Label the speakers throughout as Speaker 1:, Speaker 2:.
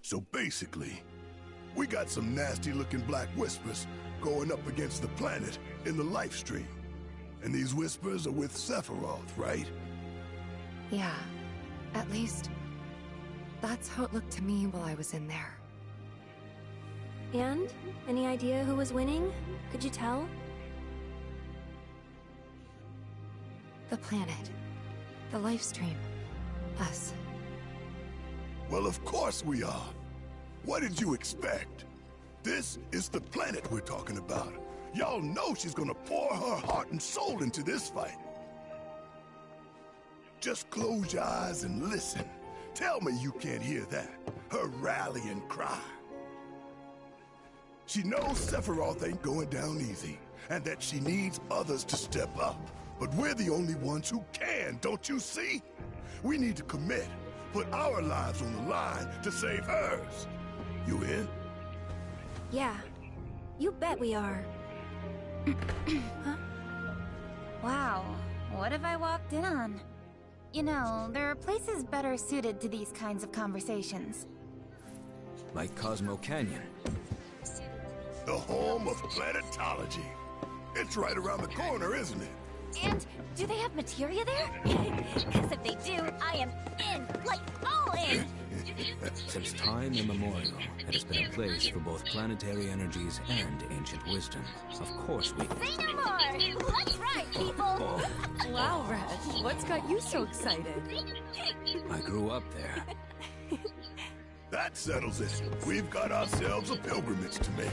Speaker 1: So basically, we got some nasty-looking black whispers going up against the planet in the life stream. And these whispers are with Sephiroth, right?
Speaker 2: Yeah, at least that's how it looked to me while I was in there.
Speaker 3: And? Any idea who was winning? Could you tell?
Speaker 2: The planet. The life stream. Us.
Speaker 1: Well, of course we are. What did you expect? This is the planet we're talking about. Y'all know she's gonna pour her heart and soul into this fight. Just close your eyes and listen. Tell me you can't hear that. Her rallying cry. She knows Sephiroth ain't going down easy, and that she needs others to step up. But we're the only ones who can, don't you see? We need to commit, put our lives on the line to save hers. You in?
Speaker 3: Yeah. You bet we are. Huh?
Speaker 4: Wow, what have I walked in on? You know, there are places better suited to these kinds of conversations.
Speaker 5: Like Cosmo Canyon.
Speaker 1: The home of planetology. It's right around the corner, isn't it?
Speaker 4: And do they have materia there? Because if they do, I am in, like all in!
Speaker 5: Since time immemorial, it has been a place for both planetary energies and ancient wisdom. Of course we...
Speaker 4: Say no more! Let's ride, people!
Speaker 2: Wow, Reg, what's got you so excited?
Speaker 5: I grew up there.
Speaker 1: That settles it. We've got ourselves a pilgrimage to make.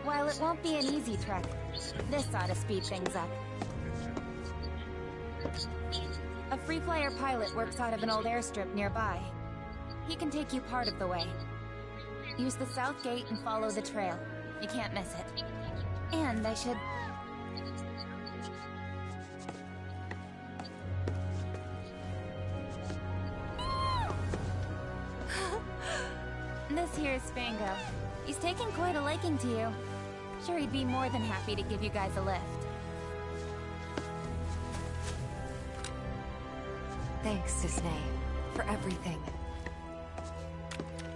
Speaker 4: While it won't be an easy trek, this ought to speed things up. A free-flyer pilot works out of an old airstrip nearby. He can take you part of the way. Use the south gate and follow the trail. You can't miss it. And I should... This here's Spango. He's taking quite a liking to you. Sure, he'd be more than happy to give you guys a lift.
Speaker 2: Thanks, Disney, for everything.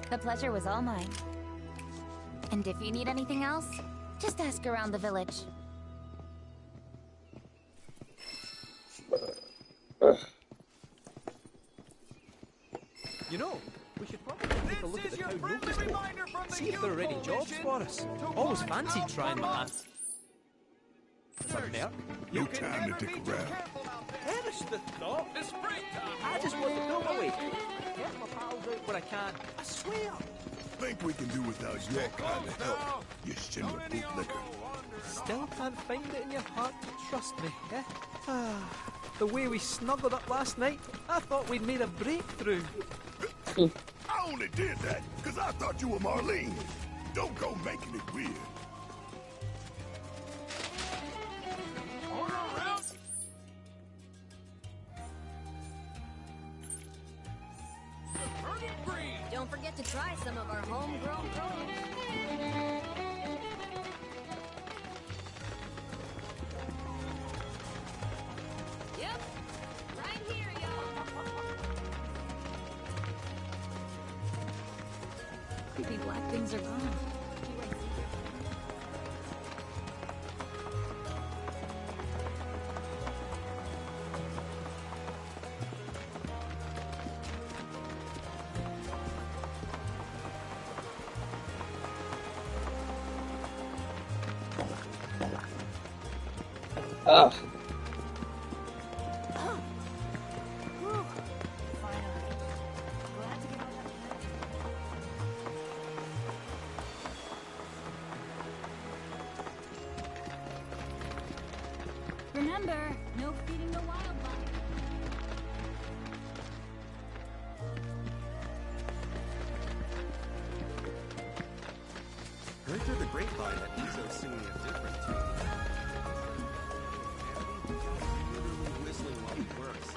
Speaker 4: The pleasure was all mine. And if you need anything else, just ask around the village.
Speaker 6: You know, we should probably take a look at the town notice board. See if there are any jobs for us. Always fancied trying my hand. Something there?
Speaker 1: No time to dick around.
Speaker 6: Perish the thought. It's springtime. I just want to go away. Get my pals out when I can. I swear.
Speaker 1: Think we can do without your kind of help, you shimmer bootlicker.
Speaker 6: Still can't find it in your heart to trust me, eh? The way we snuggled up last night, I thought we'd made a breakthrough.
Speaker 1: I only did that because I thought you were Marlene. Don't go making it weird.
Speaker 3: Don't forget to try some of our homegrown produce. Yep, right here, y'all.
Speaker 2: Creepy black things are gone.
Speaker 7: Ugh.
Speaker 4: Remember, no feeding the wildlife.
Speaker 8: Heard through the grapevine that Izzo's singing a different tune. Literally whistling while he works.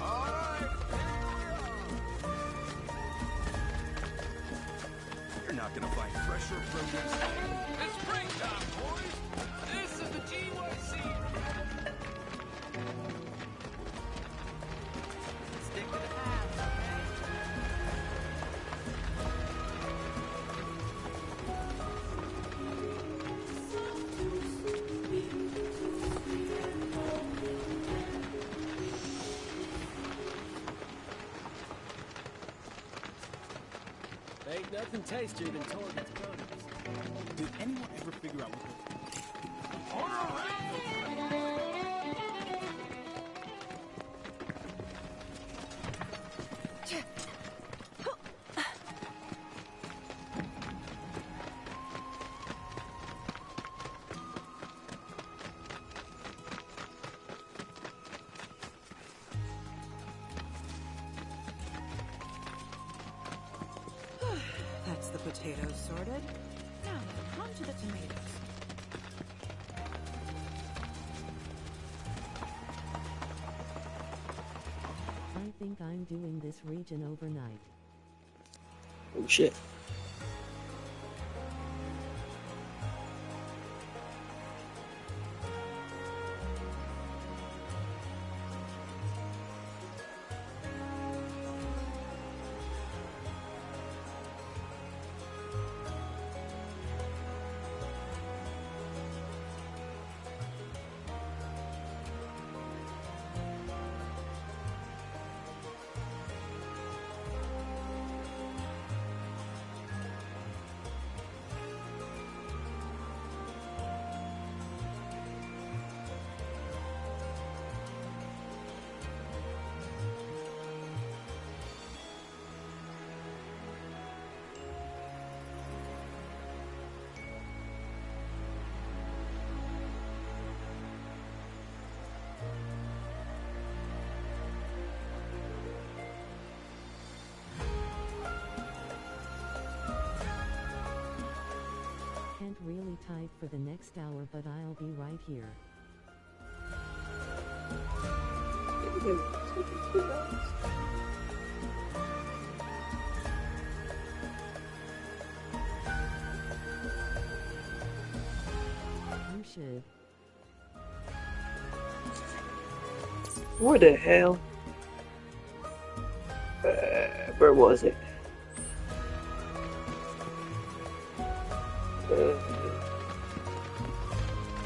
Speaker 8: Alright, you're not gonna find fresher produce.
Speaker 9: It's springtime, boys! This is the GYC!
Speaker 6: nothing tastier than Torrance burgers.
Speaker 7: Did anyone ever figure out what
Speaker 10: That's the potatoes sorted. Now, on to the tomatoes.
Speaker 11: I think I'm doing this region overnight.
Speaker 12: Oh shit.
Speaker 11: Can't really type for the next hour, but I'll be right here. You should.
Speaker 12: Where the hell? Where was it?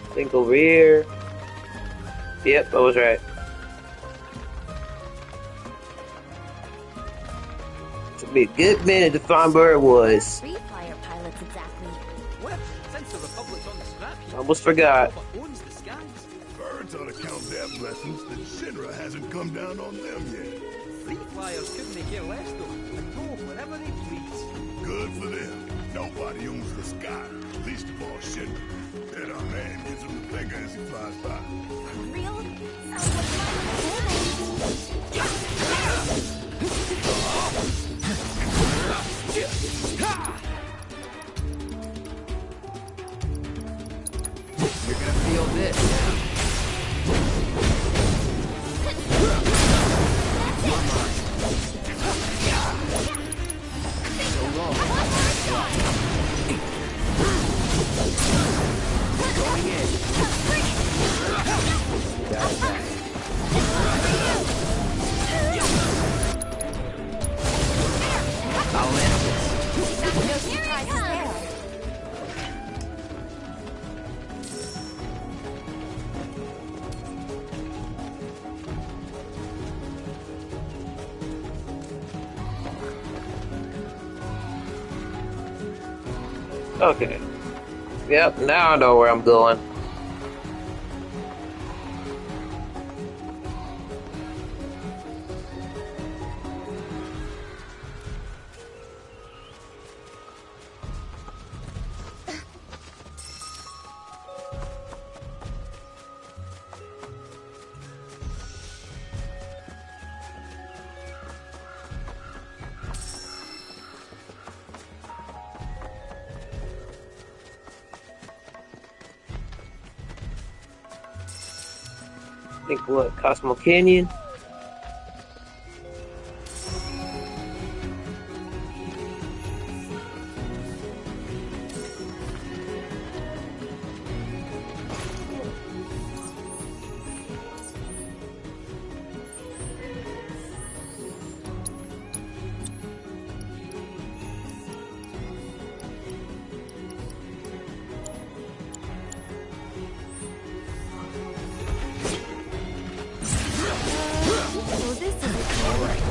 Speaker 12: I think over here. Yep, I was right. Took me a good minute to find where it was.
Speaker 4: Free flyer pilots exactly.
Speaker 6: Well, since the Republic's on the scrap heap,
Speaker 12: Almost forgot.
Speaker 6: owns the skies.
Speaker 1: Birds ought to count their blessings that Shinra hasn't come down on them yet.
Speaker 6: Free flyers couldn't care less though, and go wherever they please.
Speaker 1: Good for them. Nobody owns the sky, least of all Shinra. And our man gives him the finger as he flies by.
Speaker 4: For real? Sounds
Speaker 5: You're gonna feel this now. So long. Going in. Got it back. I'll land this.
Speaker 4: no surprises there.
Speaker 12: Okay. Yep, now I know where I'm going. I think what, Cosmo Canyon?
Speaker 4: So this is
Speaker 5: All right.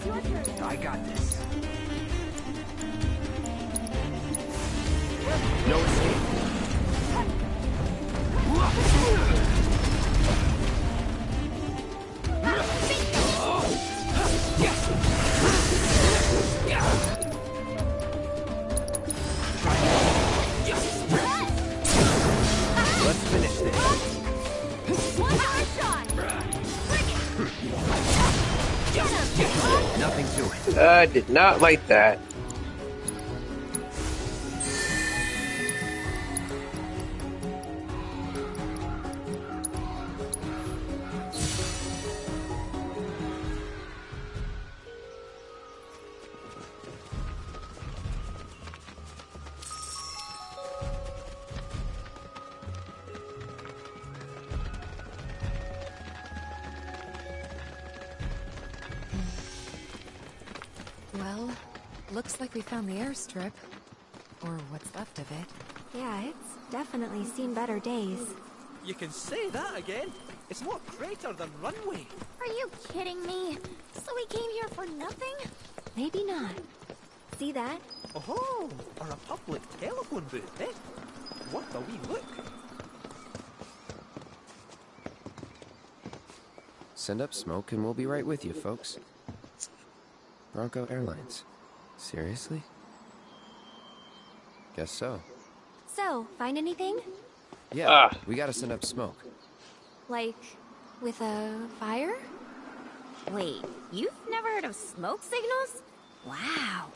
Speaker 10: It's your turn.
Speaker 6: I got this.
Speaker 8: No escape. Let's finish this.
Speaker 10: One more shot.
Speaker 8: Nothing to it.
Speaker 12: I did not like that.
Speaker 2: Well, looks like we found the airstrip. Or what's left of it.
Speaker 3: Yeah, it's definitely seen better days.
Speaker 6: You can say that again. It's more crater than runway.
Speaker 4: Are you kidding me? So we came here for nothing?
Speaker 3: Maybe not. See that?
Speaker 6: Oh, or a public telephone booth, eh? What a wee look.
Speaker 8: Send up smoke and we'll be right with you, folks. Bronco Airlines. Seriously? Guess so.
Speaker 3: So, find anything?
Speaker 8: Yeah, we gotta send up smoke.
Speaker 3: Like, with a fire?
Speaker 4: Wait, you've never heard of smoke signals? Wow.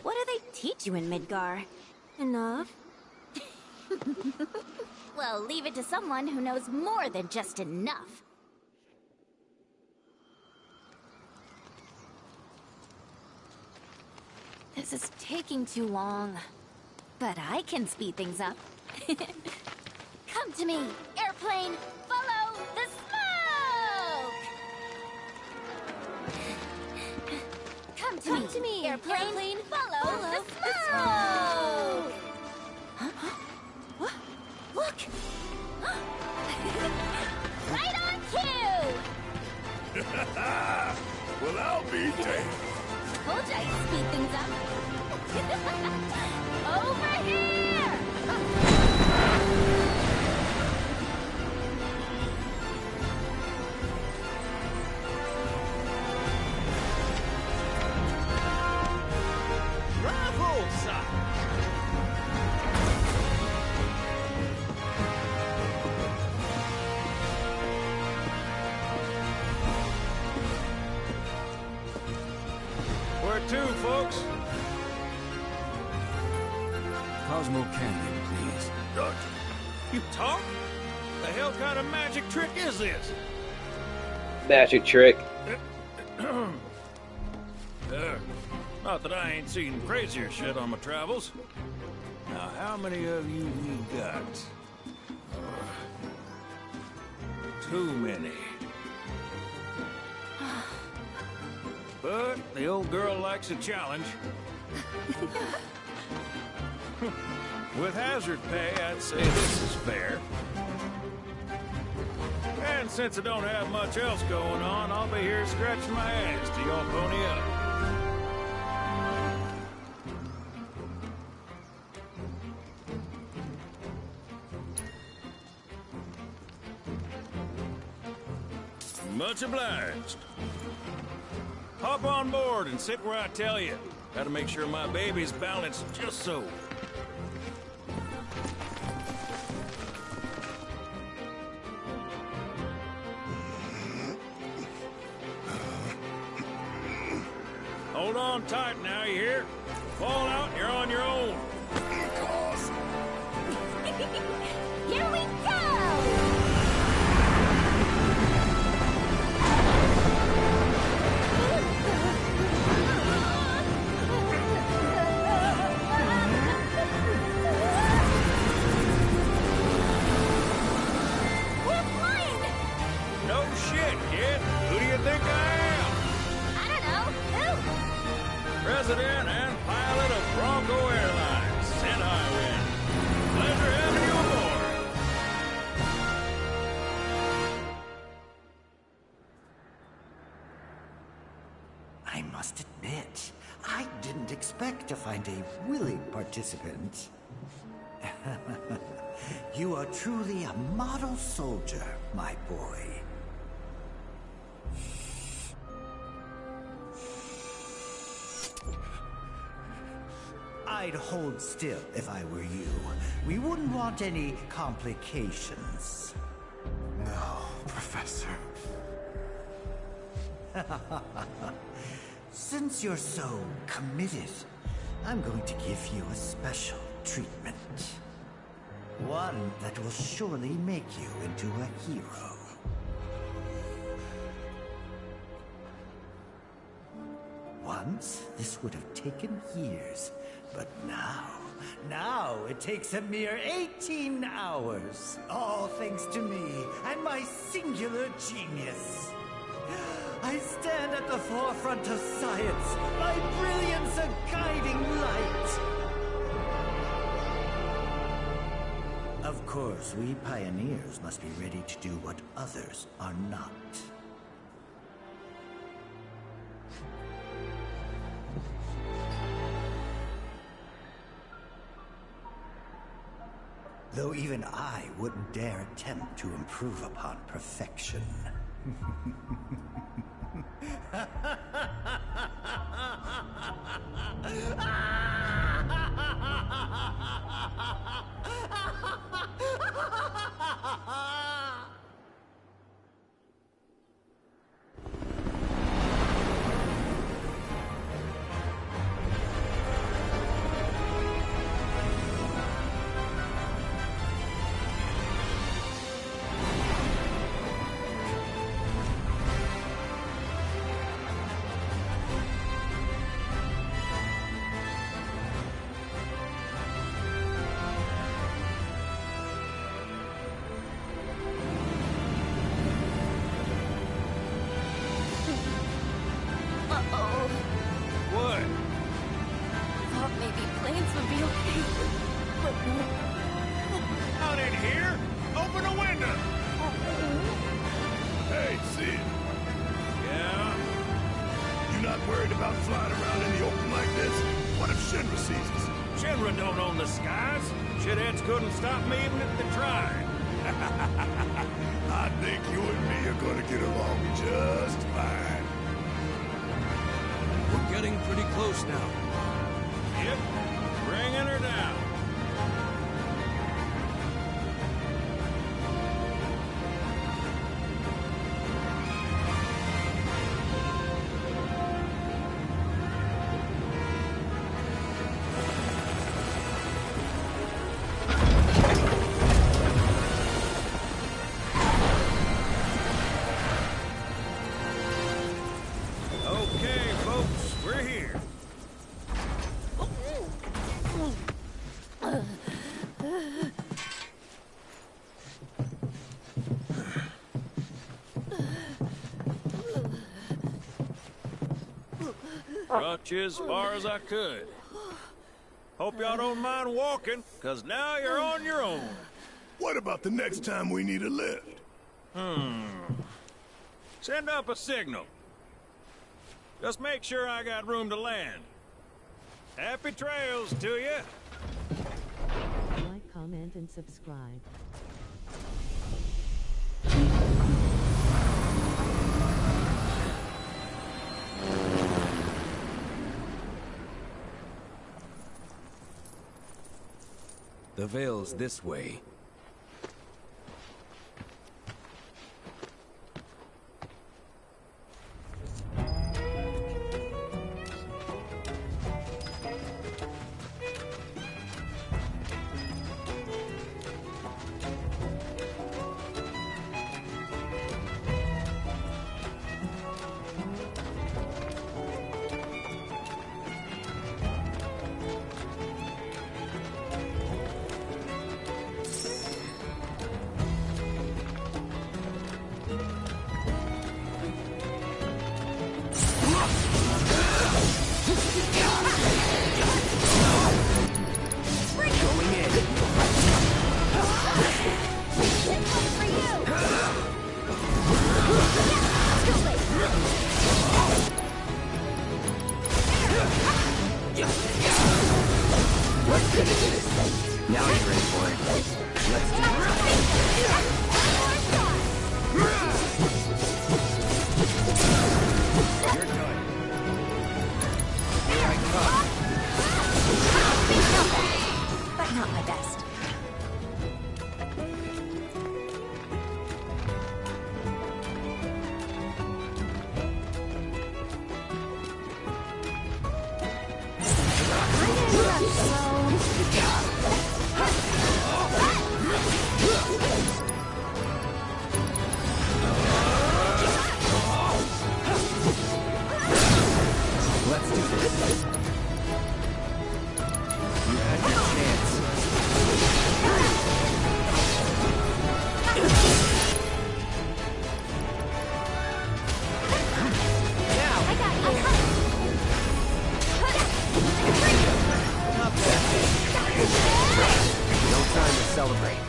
Speaker 4: What do they teach you in Midgar?
Speaker 3: Enough.
Speaker 4: Well, leave it to someone who knows more than just enough. This is taking too long. But I can speed things up. Come to me, airplane! Follow the smoke! Come to me, airplane! Follow the smoke! Huh? What? Look! Right on cue!
Speaker 1: Well, I'll be damned.
Speaker 4: Told you I'd speed things up. Over here!
Speaker 6: Bravo, son!
Speaker 9: Where to, folks?
Speaker 5: Cosmo Canyon, please.
Speaker 9: You talk? The hell kind of magic trick is this?
Speaker 12: Magic trick.
Speaker 9: Not that I ain't seen crazier shit on my travels. Now, how many of you we got? Too many. But the old girl likes a challenge. With hazard pay, I'd say this is fair. And since I don't have much else going on, I'll be here scratching my ass till y'all pony up. Much obliged. Hop on board and sit where I tell you. Gotta make sure my baby's balanced just so. Hold on tight now, you hear? Fall out and you're on your own.
Speaker 4: Here we go! We're flying!
Speaker 9: No shit, kid. Who do you think I am?
Speaker 4: I don't know. Who?
Speaker 9: President and pilot of Bronco Airlines, St. Highwind. Pleasure having you aboard.
Speaker 6: I
Speaker 13: I must admit, I didn't expect to find a willing participant. You are truly a model soldier, my boy. I'd hold still if I were you. We wouldn't want any complications.
Speaker 14: No, Professor.
Speaker 13: Since you're so committed, I'm going to give you a special treatment. One that will surely make you into a hero. Once, this would have taken years, but now it takes a mere 18 hours. All thanks to me and my singular genius. I stand at the forefront of science, my brilliance a guiding light. Of course, we pioneers must be ready to do what others are not. Though even I wouldn't dare attempt to improve upon perfection.
Speaker 9: Couldn't stop me even if they tried.
Speaker 1: I think you and me are gonna get along just fine.
Speaker 5: We're getting pretty close now.
Speaker 9: Yep, bringing her down. Brought you as far as I could. Hope y'all don't mind walking, because now you're on your own.
Speaker 1: What about the next time we need a lift?
Speaker 9: Send up a signal. Just make sure I got room to land. Happy trails to you.
Speaker 11: Like, comment, and subscribe.
Speaker 5: The Vale's this way.
Speaker 8: Let's do this. You had your chance.
Speaker 6: Now!
Speaker 3: I got you.
Speaker 6: Not bad.
Speaker 8: No time to celebrate.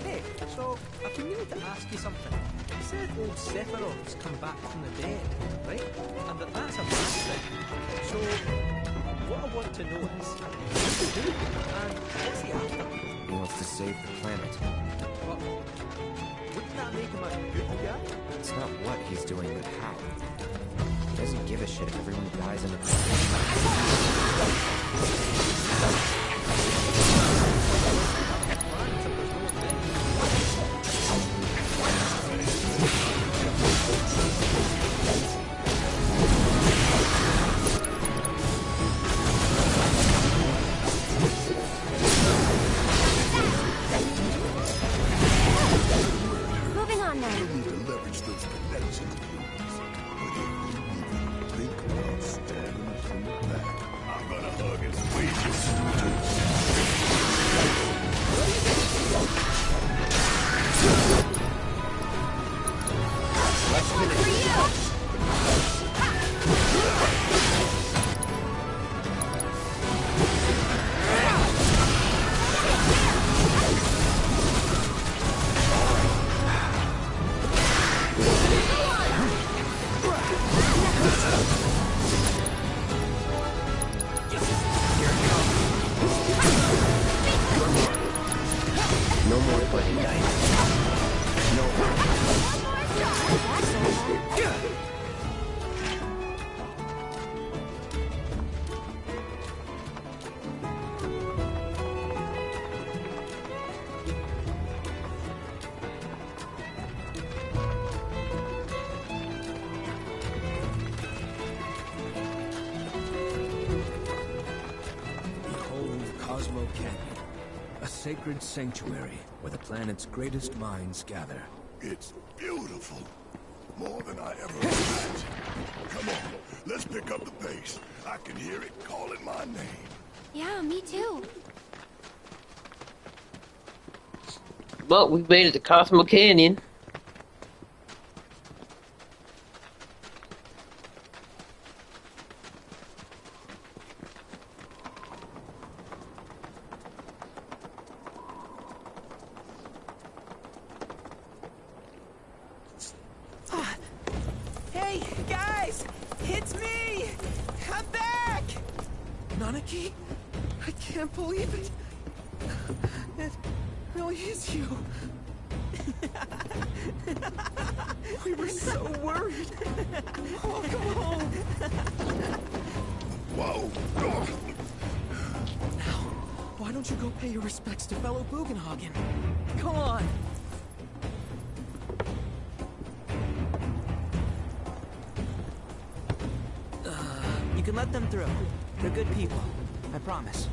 Speaker 6: Hey, so I've been meaning to ask you something. You said old Sephiroth's come back from the dead, right? And that's a bad thing. So, what I want to know is, what's he doing? And what's he after?
Speaker 8: He wants to save the planet.
Speaker 6: But wouldn't that make him a good guy?
Speaker 8: It's not what he's doing, but how. He doesn't give a shit if everyone dies in the planet.
Speaker 3: Moving on now.
Speaker 1: You need to leverage those connections of yours. But if you even think about stabbing us in the back, I'm gonna hug and squeeze you
Speaker 8: Let's finish this. No more playing nice. No
Speaker 5: Behold Cosmo Canyon, a sacred sanctuary where the planet's greatest minds gather.
Speaker 1: It's beautiful. More than I ever imagined. Come on, let's pick up the pace. I can hear it calling my name.
Speaker 3: Yeah, me too.
Speaker 12: Well, we made it to Cosmo Canyon.
Speaker 6: Hey, guys! It's me! I'm back! Nanaki? I can't believe it! It really is you! We were so worried! Welcome home!
Speaker 1: Whoa!
Speaker 6: Now, why don't you go pay your respects to fellow Bugenhagen? Come on! You can let them through. They're good people. I promise.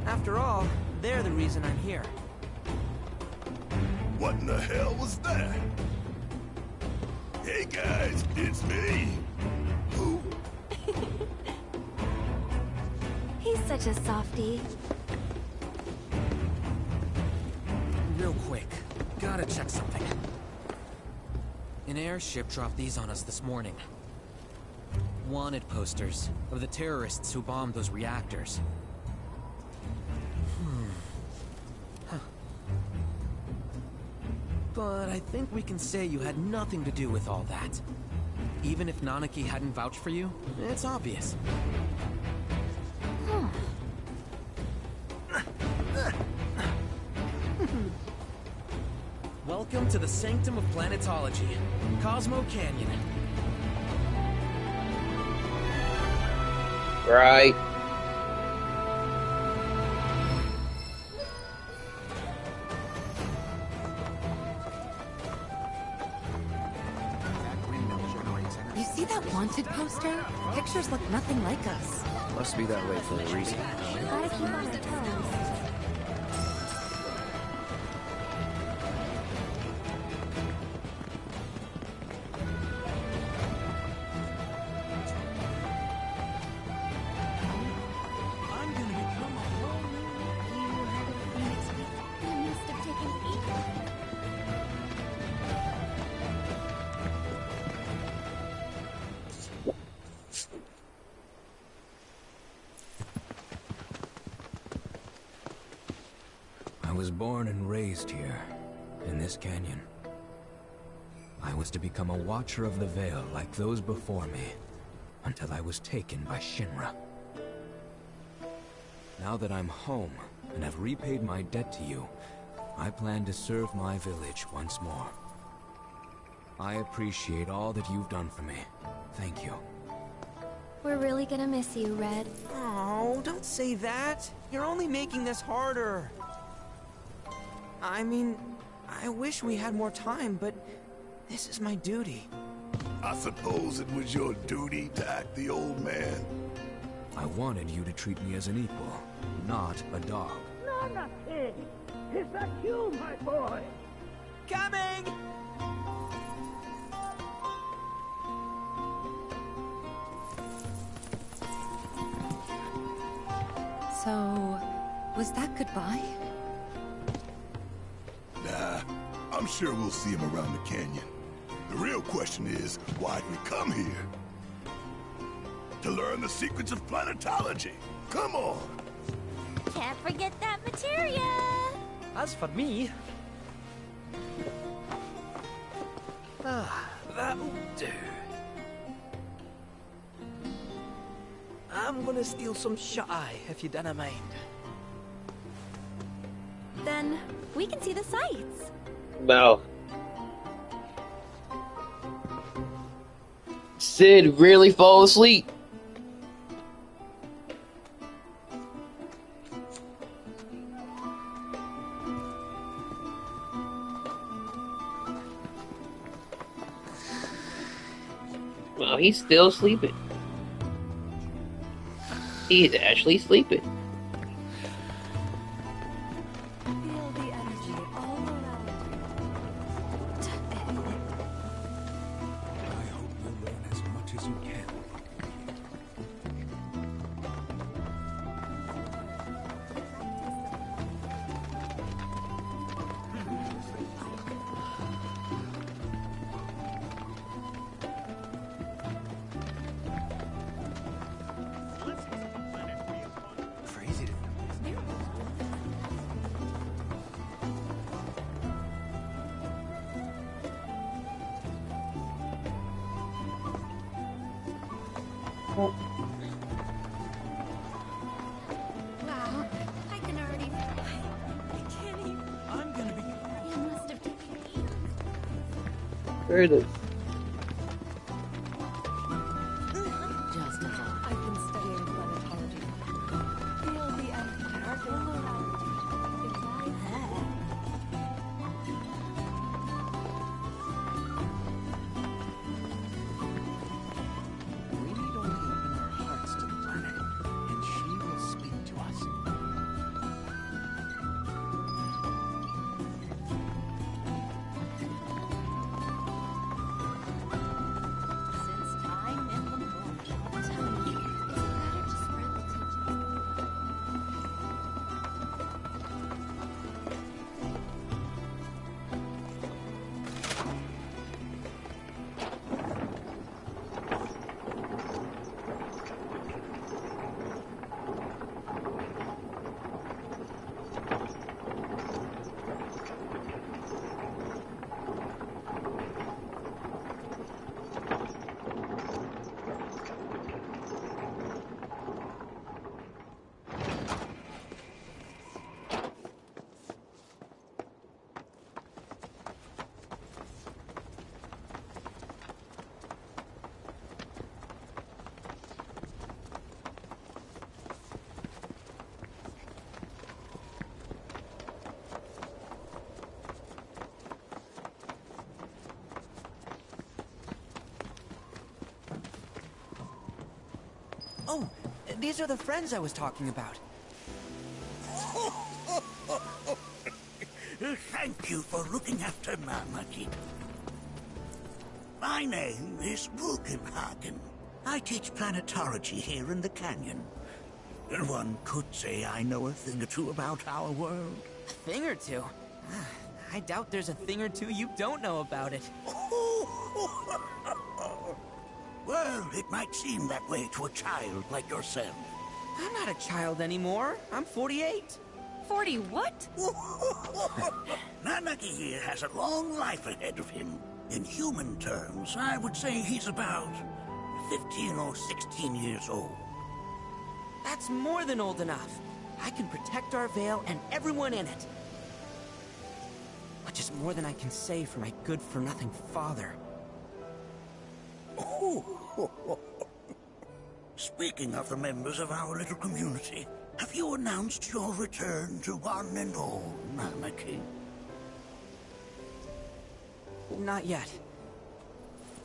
Speaker 6: After all, they're the reason I'm here.
Speaker 1: What in the hell was that? Hey guys, it's me. Who?
Speaker 3: He's such a softie.
Speaker 15: Real quick, gotta check something. An airship dropped these on us this morning. Wanted posters of the terrorists who bombed those reactors. Huh. But I think we can say you had nothing to do with all that. Even if Nanaki hadn't vouched for you, it's obvious. Welcome to the sanctum of planetology, Cosmo Canyon.
Speaker 12: Right.
Speaker 2: You see that wanted poster? Pictures look nothing like us.
Speaker 8: Must be that way for a reason.
Speaker 3: Gotta keep on our toes.
Speaker 5: I was born and raised here, in this canyon. I was to become a watcher of the Veil like those before me, until I was taken by Shinra. Now that I'm home, and have repaid my debt to you, I plan to serve my village once more. I appreciate all that you've done for me. Thank you.
Speaker 3: We're really gonna miss you, Red.
Speaker 15: Oh, don't say that. You're only making this harder. I mean, I wish we had more time, but this is my duty.
Speaker 1: I suppose it was your duty to act the old man.
Speaker 5: I wanted you to treat me as an equal, not a dog.
Speaker 16: Nanaki! Is that you, my boy?
Speaker 15: Coming!
Speaker 2: So, was that goodbye?
Speaker 1: Nah, I'm sure we'll see him around the canyon. The real question is, why'd we come here? To learn the secrets of planetology. Come on!
Speaker 3: Can't forget that materia!
Speaker 6: As for me... that'll do. I'm gonna steal some shut-eye, if you don't mind.
Speaker 3: Then, we can see the sights.
Speaker 12: No. Sid really fall asleep. Well, he's still sleeping. He's actually sleeping.
Speaker 3: Feel the energy all around
Speaker 5: I hope you learn as much as you can.
Speaker 6: Crazy to
Speaker 3: Wow, I can already... I can't even...
Speaker 6: I'm gonna be...
Speaker 3: You must have taken me.
Speaker 12: There it is.
Speaker 10: Justified. I've been studying planetology. Feel the energy all around you. In my head.
Speaker 7: We need only open our hearts to the planet, and she will speak to us.
Speaker 15: These are the friends I was talking about.
Speaker 17: Thank you for looking after Nanaki. My name is Bugenhagen. I teach planetology here in the canyon. And one could say I know a thing or two about our world.
Speaker 15: A thing or two? I doubt there's a thing or two you don't know about it.
Speaker 17: Well, it might seem that way to a child like yourself.
Speaker 15: I'm not a child anymore. I'm 48.
Speaker 4: 40 what?
Speaker 17: Nanaki here has a long life ahead of him. In human terms, I would say he's about 15 or 16 years old.
Speaker 15: That's more than old enough. I can protect our Vale and everyone in it. Which is more than I can say for my good-for-nothing father.
Speaker 17: Speaking of the members of our little community, have you announced your return to one and all, Nanaki?
Speaker 15: Not yet.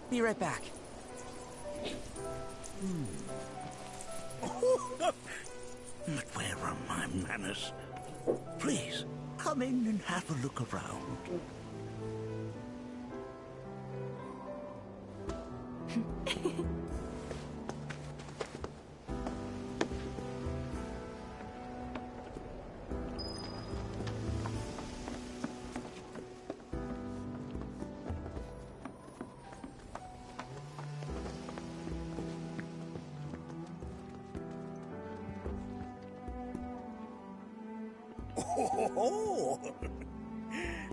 Speaker 15: Be right back.
Speaker 17: But where are my manners? Please, come in and have a look around.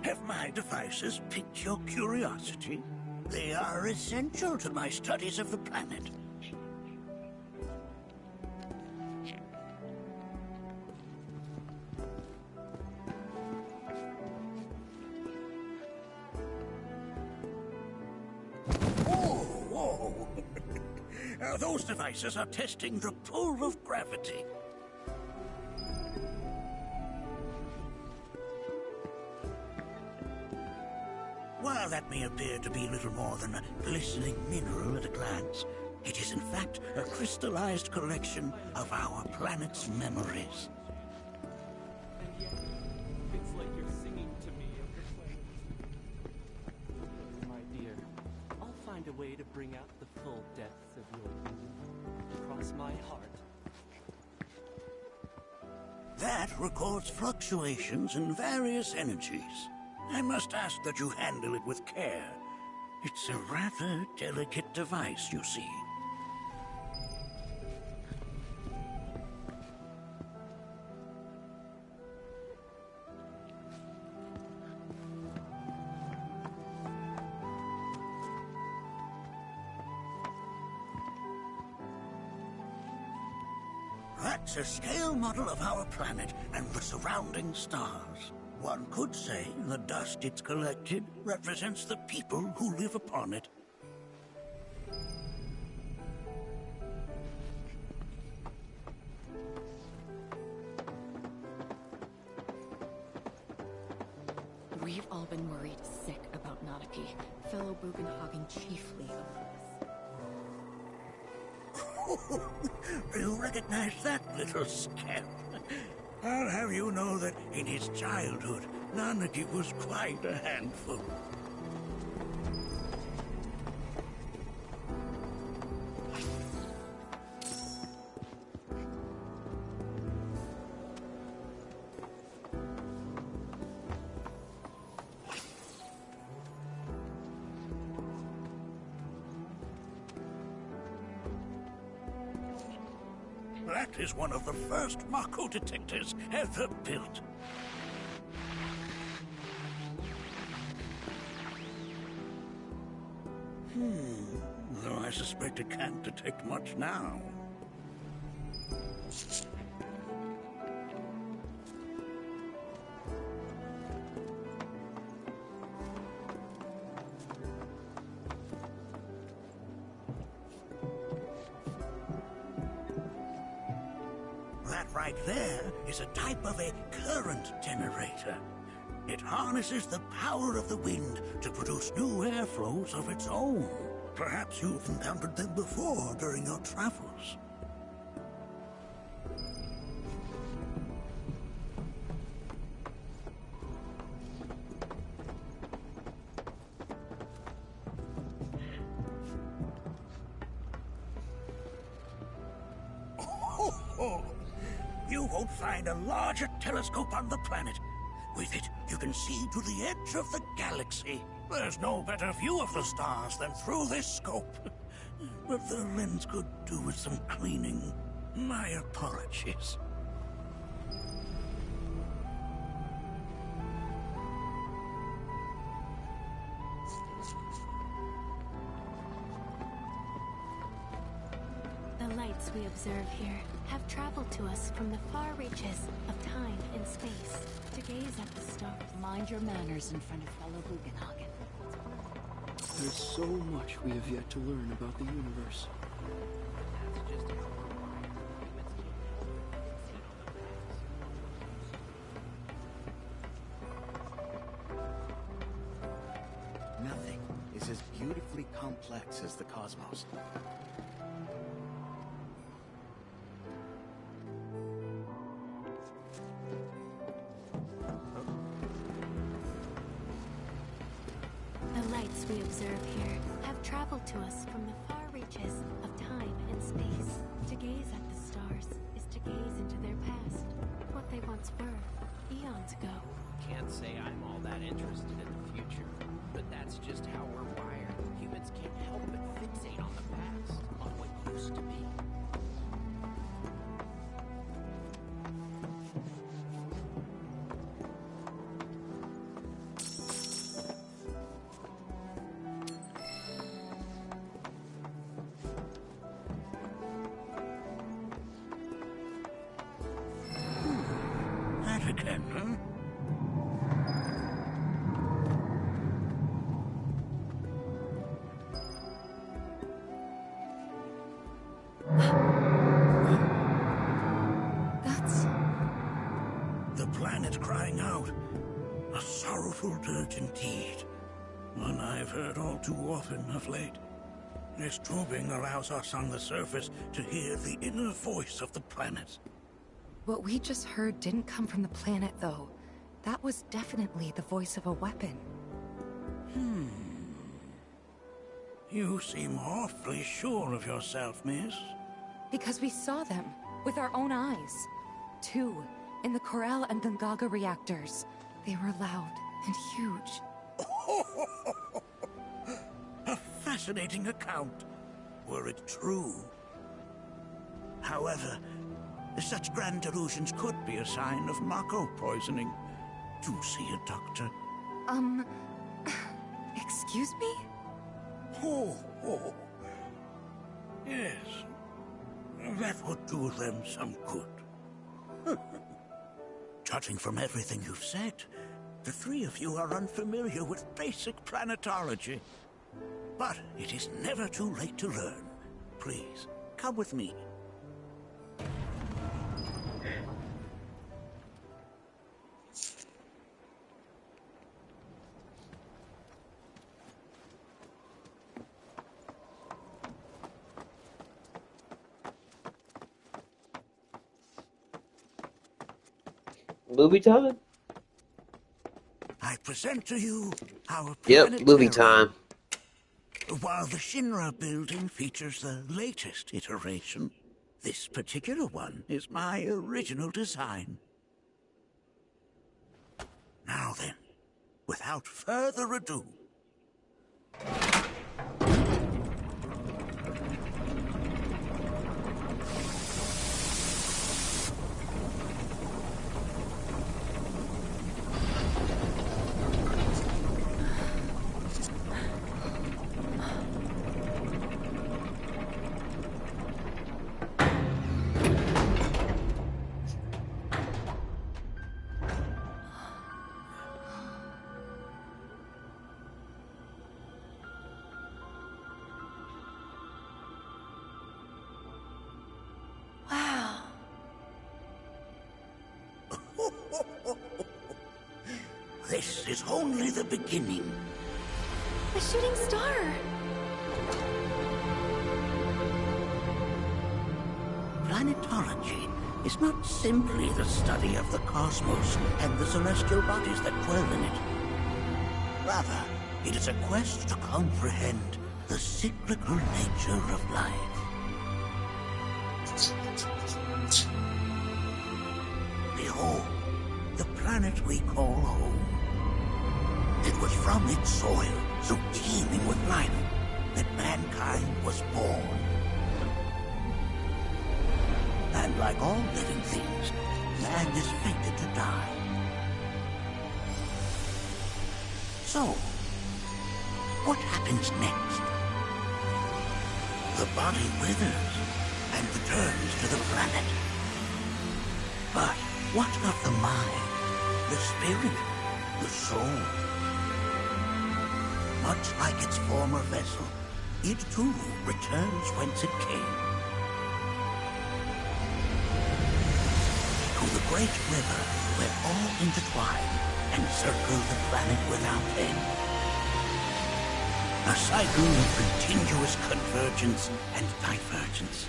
Speaker 17: Have my devices piqued your curiosity? They are essential to my studies of the planet. Whoa! Those devices are testing the pull of gravity. While that may appear to be little more than a glistening mineral at a glance, it is in fact a crystallized collection of our planet's memories.
Speaker 18: And yet, it's like you're singing to me of the planet. My dear, I'll find a way to bring out the full depths of your youth. Cross my heart.
Speaker 17: That records fluctuations in various energies. I must ask that you handle it with care. It's a rather delicate device, you see. That's a scale model of our planet and the surrounding stars. One could say the dust it's collected represents the people who live upon it.
Speaker 19: We've all been worried sick about Nanaki, fellow Bugenhagen chiefly of course.
Speaker 17: You recognize that little scamp? I'll have you know that in his childhood, Nanaki was quite a handful. That is one of the first Mako detectors ever built. Though I suspect it can't detect much now. That right there is a type of a current generator. It harnesses the power of the wind to produce new airflows of its own. Perhaps you've encountered them before during your travels. don't find a larger telescope on the planet. With it, you can see to the edge of the galaxy. There's no better view of the stars than through this scope. But the lens could do with some cleaning. My apologies.
Speaker 20: The lights we observe here have traveled to us from the far reaches of time and space to gaze at the stars.
Speaker 19: Mind your manners in front of fellow Bugenhagen.
Speaker 7: There's so much we have yet to learn about the universe. Nothing is as beautifully complex as the cosmos.
Speaker 20: The lights we observe here have traveled to us from the far reaches of time and space. To gaze at the stars is to gaze into their past, what they once were, eons ago.
Speaker 21: Can't say I'm all that interested in the future, but that's just how we're wired. Humans can't help but fixate on the past, on what used to be.
Speaker 17: That again, huh?
Speaker 2: That's...
Speaker 17: The planet crying out. A sorrowful dirge indeed. One I've heard all too often of late. This tubing allows us on the surface to hear the inner voice of the planet.
Speaker 2: What we just heard didn't come from the planet, though. That was definitely the voice of a weapon.
Speaker 17: You seem awfully sure of yourself, miss.
Speaker 2: Because we saw them, with our own eyes. 2, in the Corel and Gungaga reactors. They were loud and huge.
Speaker 17: A fascinating account, were it true. However, such grand delusions could be a sign of Mako poisoning. Do see a doctor.
Speaker 2: Excuse me?
Speaker 17: Oh. Yes. That would do them some good. Judging from everything you've said, the three of you are unfamiliar with basic planetology. But it is never too late to learn. Please, come with me.
Speaker 12: Movie time?
Speaker 17: I present to you our
Speaker 12: movie time.
Speaker 17: While the Shinra building features the latest iteration, this particular one is my original design. Now then, without further ado, this is only the beginning.
Speaker 20: A shooting star!
Speaker 17: Planetology is not simply the study of the cosmos and the celestial bodies that dwell in it. Rather, it is a quest to comprehend the cyclical nature of life. behold, the planet we call home. It was from its soil, so teeming with life, that mankind was born. And like all living things, man is fated to die. So, what happens next? The body withers and returns to the planet. But what of the mind, the spirit, the soul? Much like its former vessel, it too returns whence it came. To the great river where all intertwine and circle the planet without end. A cycle of continuous convergence and divergence.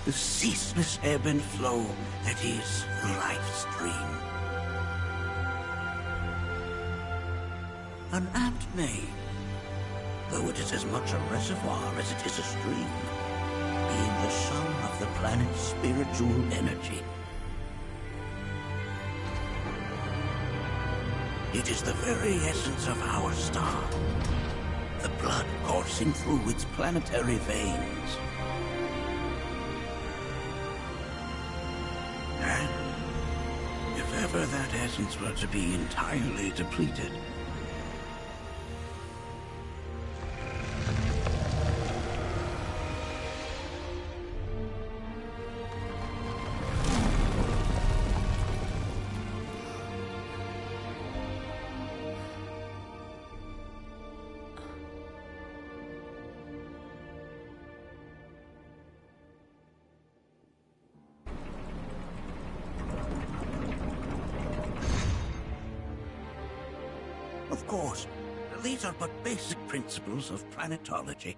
Speaker 17: The ceaseless ebb and flow that is the life stream. An apt name, though it is as much a reservoir as it is a stream, being the sum of the planet's spiritual energy. It is the very essence of our star, the blood coursing through its planetary veins. And if ever that essence were to be entirely depleted, of course, these are but basic principles of planetology.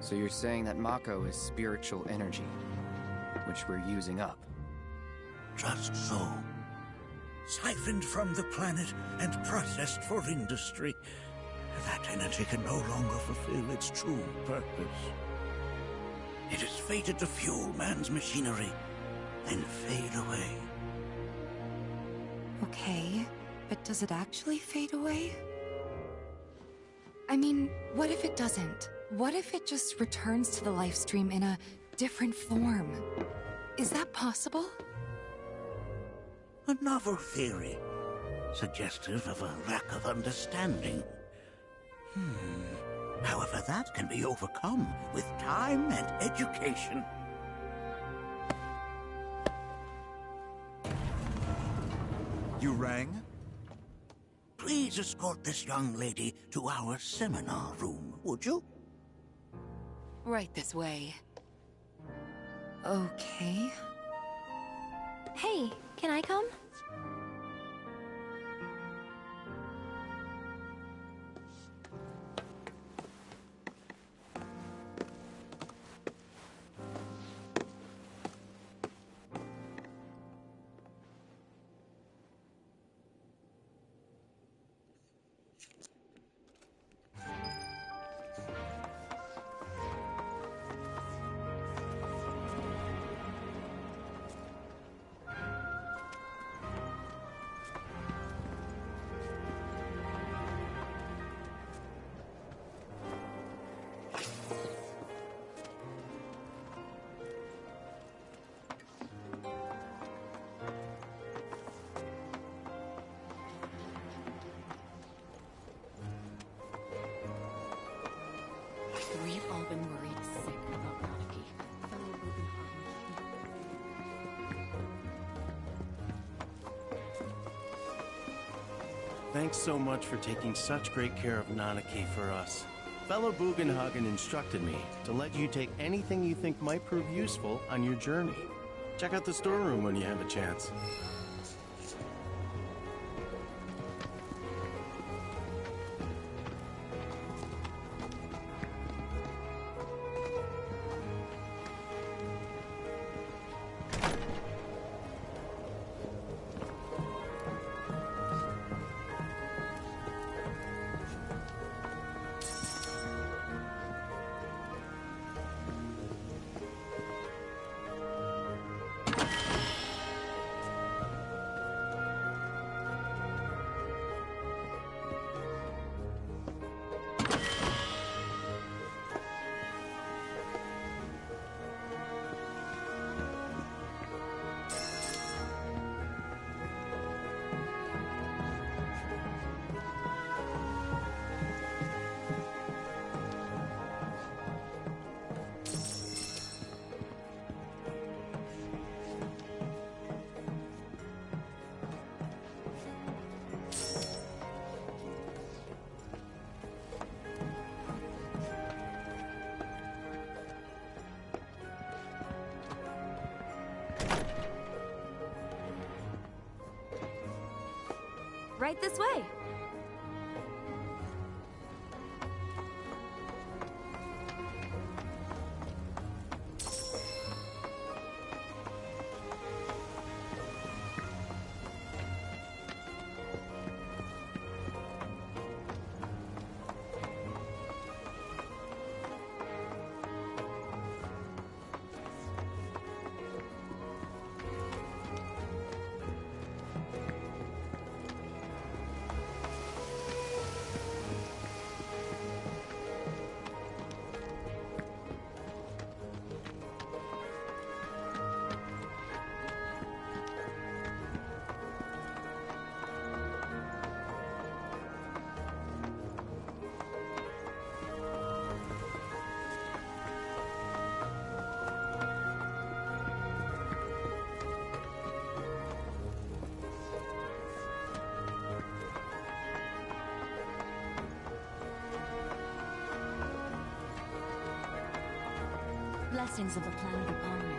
Speaker 8: So you're saying that Mako is spiritual energy, which we're using up?
Speaker 17: Just so. Siphoned from the planet and processed for industry, that energy can no longer fulfill its true purpose. It is fated to fuel man's machinery, then fade away.
Speaker 2: Okay, but does it actually fade away? I mean, what if it doesn't? What if it just returns to the life stream in a different form? Is that possible?
Speaker 17: A novel theory, suggestive of a lack of understanding. However, that can be overcome with time and education.
Speaker 14: You rang?
Speaker 17: Please escort this young lady to our seminar room, would you?
Speaker 2: Right this way. Okay.
Speaker 20: Hey, can I come?
Speaker 19: We've all been worried sick about Nanaki. Fellow Bugenhagen.
Speaker 18: Thanks so much for taking such great care of Nanaki for us. Fellow Bugenhagen instructed me to let you take anything you think might prove useful on your journey. Check out the storeroom when you have a chance.
Speaker 4: Right this way.
Speaker 13: Blessings of the planet upon you.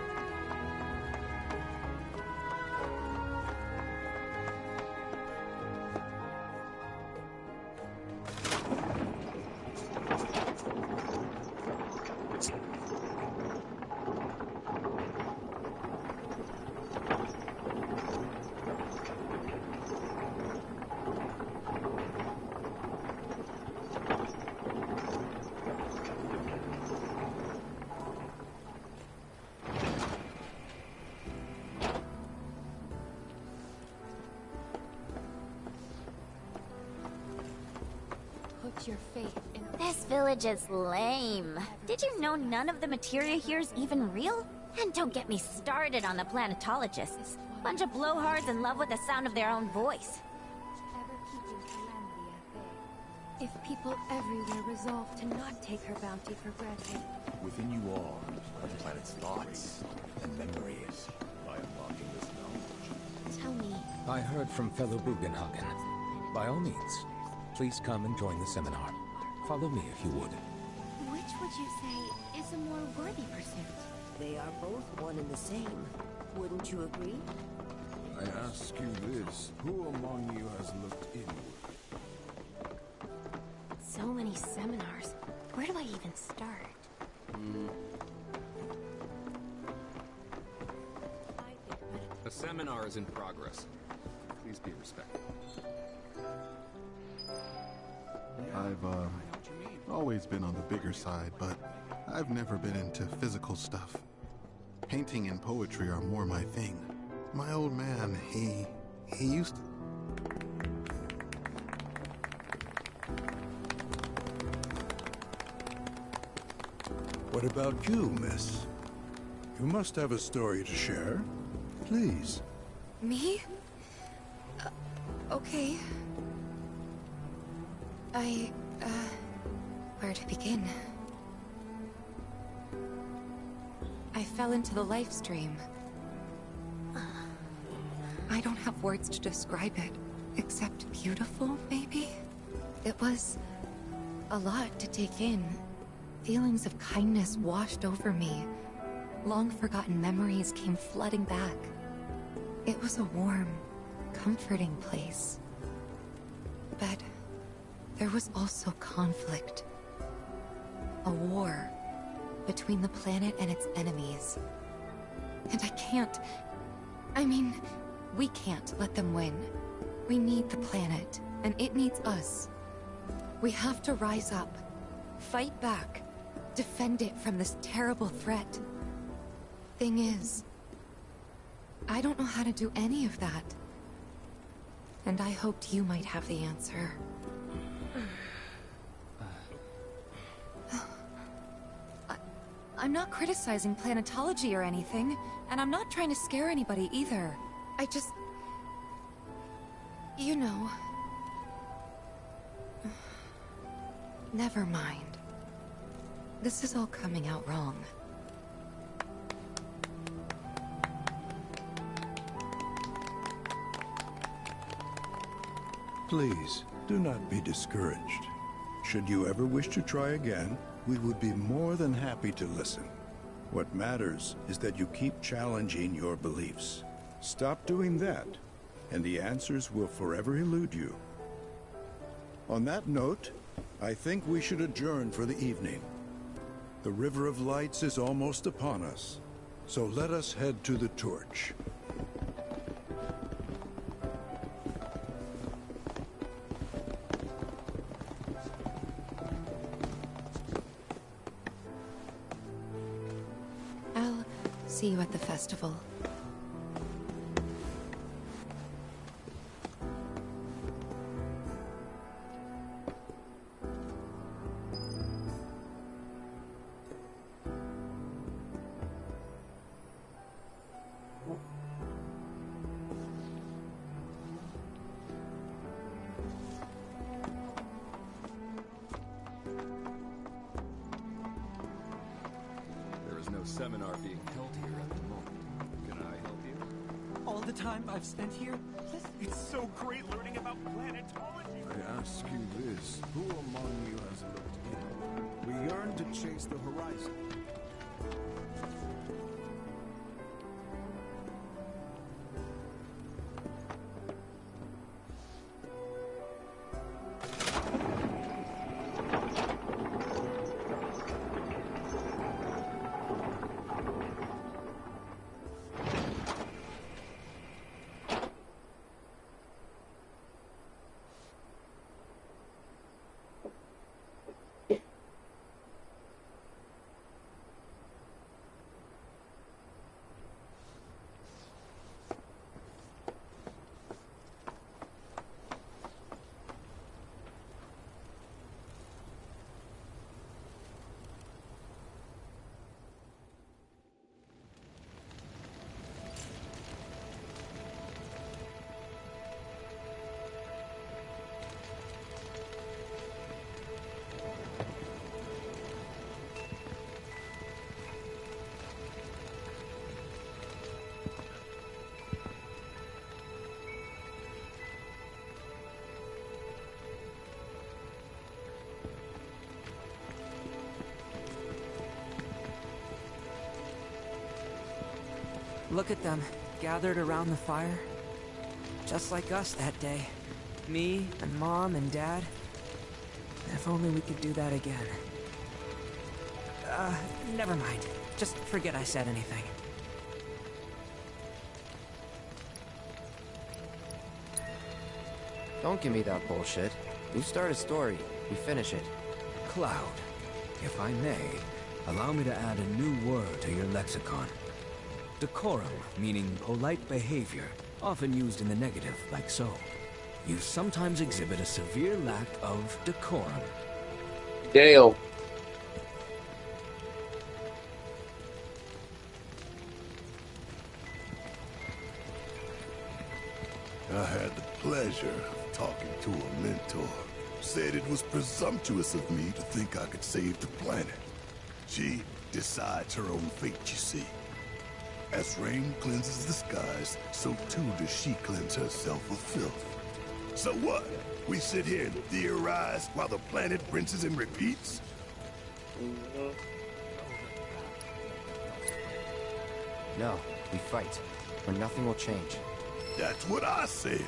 Speaker 4: Put your faith in
Speaker 22: This village is lame. Did you know none of the materia here is even real? And don't get me started on the planetologists. Bunch of blowhards in love with the sound of their own voice.
Speaker 20: If people everywhere resolve to not take her bounty for granted.
Speaker 14: Within you all are the planet's thoughts and memories. By unlocking this knowledge.
Speaker 20: Tell me.
Speaker 5: I heard from fellow Bugenhagen. By all means, please come and join the seminar. Follow me if you would.
Speaker 20: Which would you say is a more worthy pursuit?
Speaker 23: They are both one and the same. Wouldn't you agree?
Speaker 24: I ask you this, who among you has looked inward?
Speaker 20: So many seminars. Where do I even start?
Speaker 25: A seminar is in progress. Please be respectful.
Speaker 26: I've, always been on the bigger side, but I've never been into physical stuff. Painting and poetry are more my thing. My old man, he used to...
Speaker 27: What about you, miss? You must have a story to share. Please.
Speaker 2: Me? Okay. Where to begin? I fell into the life stream. I don't have words to describe it, except beautiful, maybe? It was a lot to take in. Feelings of kindness washed over me. Long-forgotten memories came flooding back. It was a warm, comforting place. But there was also conflict. A war between the planet and its enemies. And we can't let them win. We need the planet, and it needs us. We have to rise up, fight back, defend it from this terrible threat. Thing is, I don't know how to do any of that. And I hoped you might have the answer. I'm not criticizing planetology or anything, and I'm not trying to scare anybody either. I just... You know... Never mind. This is all coming out wrong.
Speaker 27: Please, do not be discouraged. Should you ever wish to try again, we would be more than happy to listen. What matters is that you keep challenging your beliefs. Stop doing that, and the answers will forever elude you. On that note, I think we should adjourn for the evening. The River of Lights is almost upon us, so let us head to the torch.
Speaker 2: I'll see you at the festival.
Speaker 25: There is no seminar being held here at the moment. Can I help you?
Speaker 1: All the time I've spent here, it's so great learning about planetology.
Speaker 24: I ask you this, who among you has looked in? We yearn to chase the horizon.
Speaker 15: Look at them, gathered around the fire. Just like us that day. Me, and Mom, and Dad. If only we could do that again. Never mind. Just forget I said anything.
Speaker 8: Don't give me that bullshit. You start a story, you finish it.
Speaker 5: Cloud, if I may, allow me to add a new word to your lexicon. Decorum, meaning polite behavior, often used in the negative, like so. You sometimes exhibit a severe lack of decorum.
Speaker 12: Dale.
Speaker 3: I had the pleasure of talking to a mentor. Said it was presumptuous of me to think I could save the planet. She decides her own fate, you see. As rain cleanses the skies, so too does she cleanse herself of filth. So what? We sit here and theorize while the planet rinses and repeats?
Speaker 8: No, we fight, or nothing will change.
Speaker 3: That's what I said.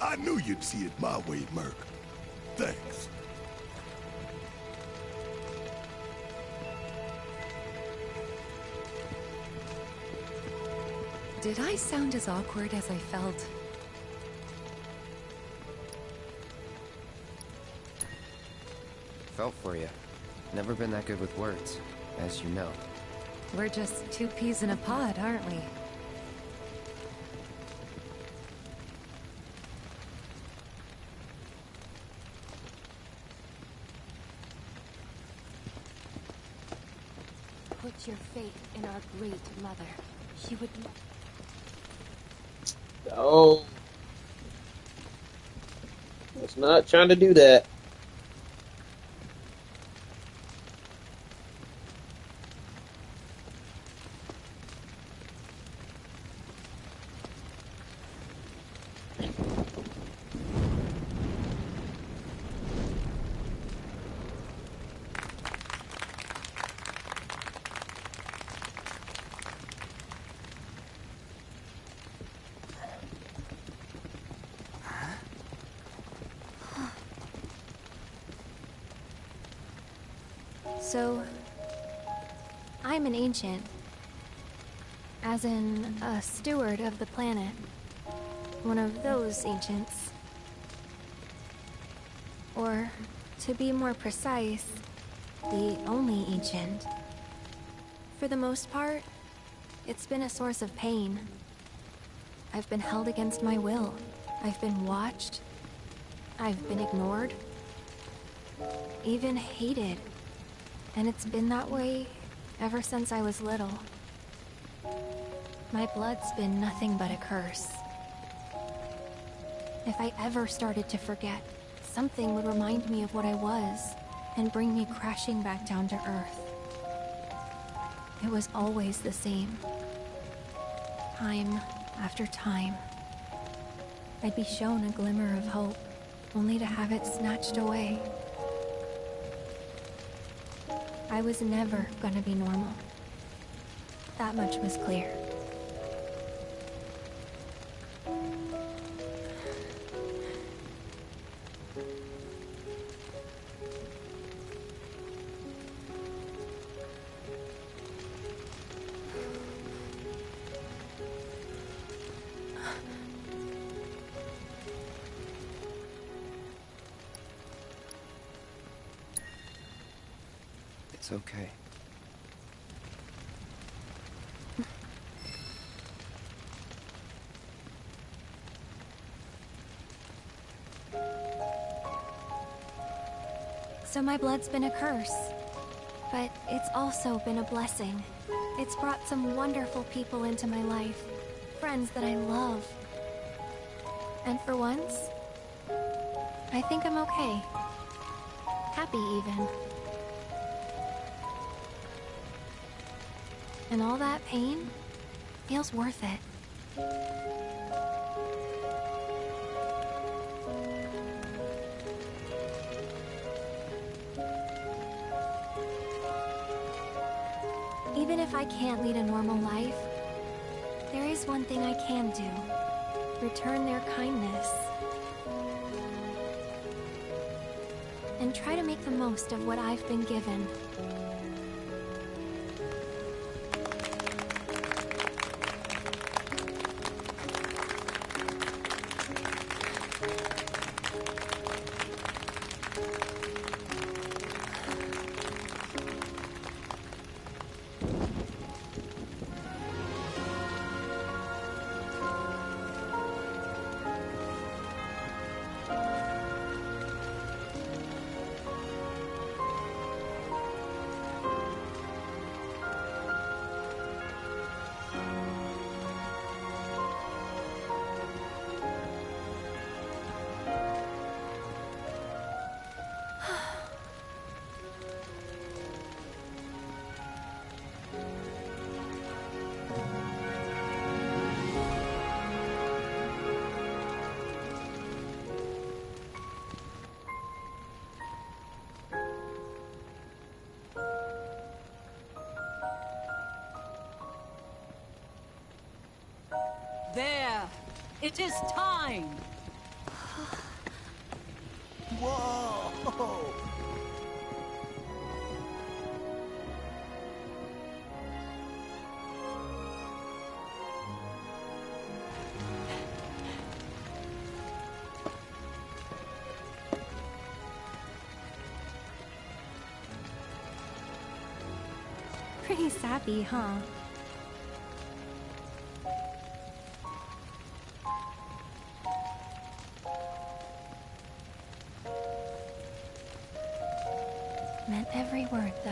Speaker 3: I knew you'd see it my way, Merc. Thanks.
Speaker 2: Did I sound as awkward as I felt?
Speaker 8: Felt for you. Never been that good with words, as you know.
Speaker 2: We're just two peas in a pod, aren't we?
Speaker 20: Put your faith in our great mother. She would not.
Speaker 12: Oh. Was not trying to do that.
Speaker 20: So, I'm an ancient. As in, a steward of the planet. One of those ancients. Or, to be more precise, the only ancient. For the most part, it's been a source of pain. I've been held against my will. I've been watched. I've been ignored. Even hated. And it's been that way ever since I was little. My blood's been nothing but a curse. If I ever started to forget, something would remind me of what I was and bring me crashing back down to Earth. It was always the same. Time after time. I'd be shown a glimmer of hope, only to have it snatched away. I was never gonna be normal. That much was clear.
Speaker 8: It's okay.
Speaker 20: So my blood's been a curse, but it's also been a blessing. It's brought some wonderful people into my life, friends that I love. And for once, I think I'm okay. Happy even. And all that pain feels worth it. Even if I can't lead a normal life, there is one thing I can do. Return their kindness. And try to make the most of what I've been given.
Speaker 6: There! It is time!
Speaker 17: Whoa!
Speaker 20: Pretty sappy, huh? Meant every word, though.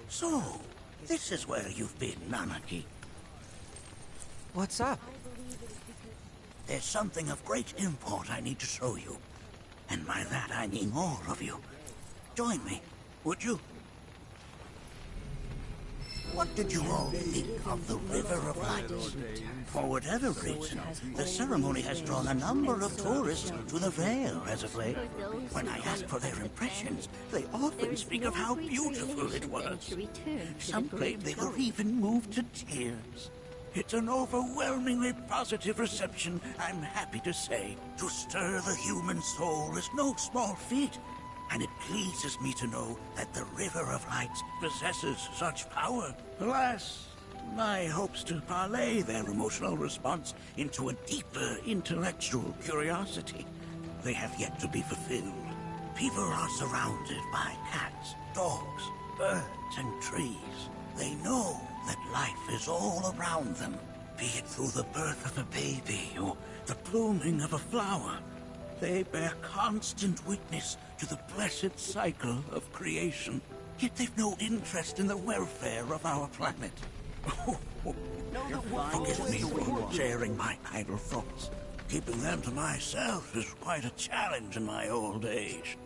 Speaker 17: So, this is where you've been, Nanaki.
Speaker 15: What's up?
Speaker 17: There's something of great import I need to show you. And by that I mean all of you. Join me, would you? What did you all think of the River of Lights? For whatever reason, the ceremony has drawn a number of tourists to the Vale as of late. When I ask for their impressions, they often speak of how beautiful it was. Some claim they were even moved to tears. It's an overwhelmingly positive reception, I'm happy to say. To stir the human soul is no small feat, and it pleases me to know that the River of Lights possesses such power. Alas, my hopes to parlay their emotional response into a deeper intellectual curiosity, they have yet to be fulfilled. People are surrounded by cats, dogs, birds, and trees. They know that life is all around them, be it through the birth of a baby or the blooming of a flower. They bear constant witness to the blessed cycle of creation, yet they've no interest in the welfare of our planet. Forgive me for sharing my idle thoughts. Keeping them to myself is quite a challenge in my old age.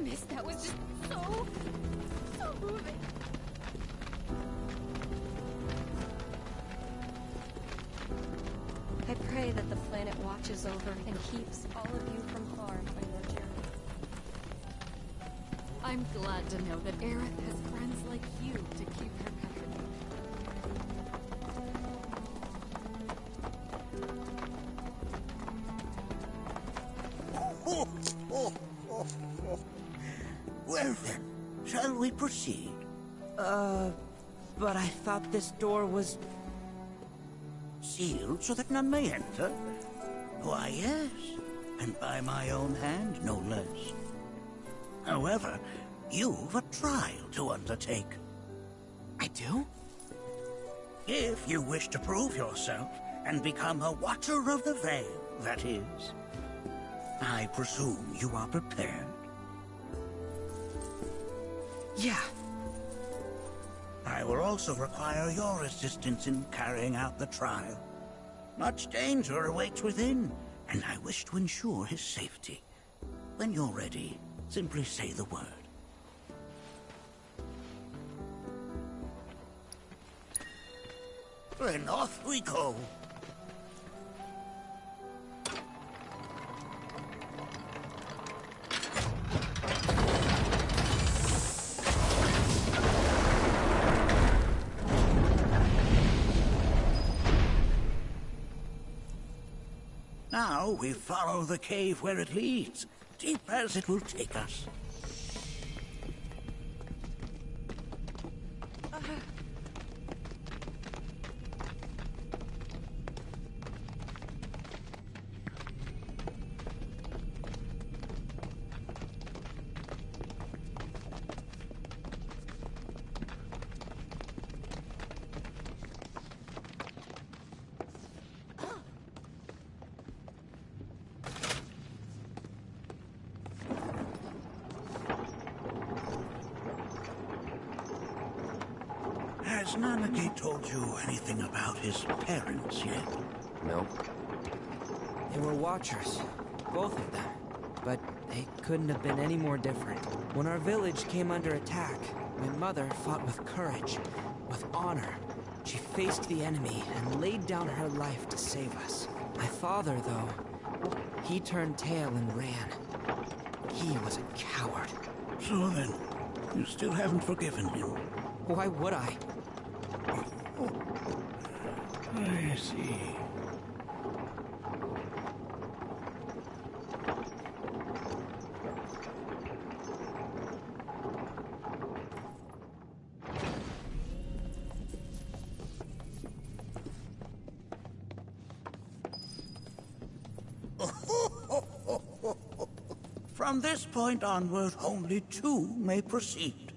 Speaker 20: Miss, that was just so moving. I pray that the planet watches over and keeps all of you from harm on your journey. I'm glad to know that Aerith has friends like you to keep her company.
Speaker 17: Well then, shall we proceed?
Speaker 7: But I thought this door was...
Speaker 17: Sealed so that none may enter? Why, yes, and by my own hand, no less. However, you've a trial to undertake.
Speaker 7: I do?
Speaker 17: If you wish to prove yourself and become a Watcher of the Vale, that is. I presume you are prepared?
Speaker 7: Yeah.
Speaker 17: I will also require your assistance in carrying out the trial. Much danger awaits within, and I wish to ensure his safety. When you're ready, simply say the word. Then off we go. Now we follow the cave where it leads, deep as it will take us. Has Nanaki told you anything about his parents yet?
Speaker 8: No.
Speaker 7: They were Watchers, both of them. But they couldn't have been any more different. When our village came under attack, my mother fought with courage, with honor. She faced the enemy and laid down her life to save us. My father, though, he turned tail and ran. He was a coward.
Speaker 17: So then, you still haven't forgiven him?
Speaker 7: Why would I?
Speaker 17: I see. From this point onward, only two may proceed.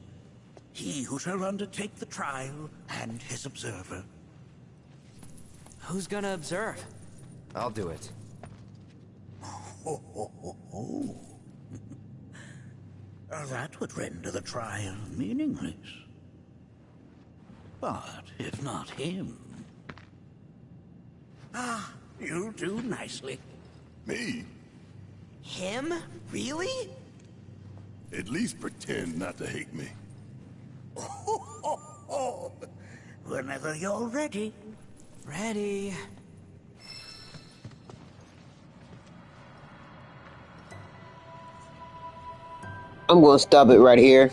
Speaker 17: He who shall undertake the trial and his observer.
Speaker 7: Who's gonna observe?
Speaker 8: I'll do it.
Speaker 17: That would render the trial meaningless. But if not him, Ah, you do nicely.
Speaker 3: Me?
Speaker 7: Him? Really?
Speaker 3: At least pretend not to hate me.
Speaker 17: Whenever you're ready.
Speaker 7: Ready.
Speaker 12: I'm gonna stop it right here.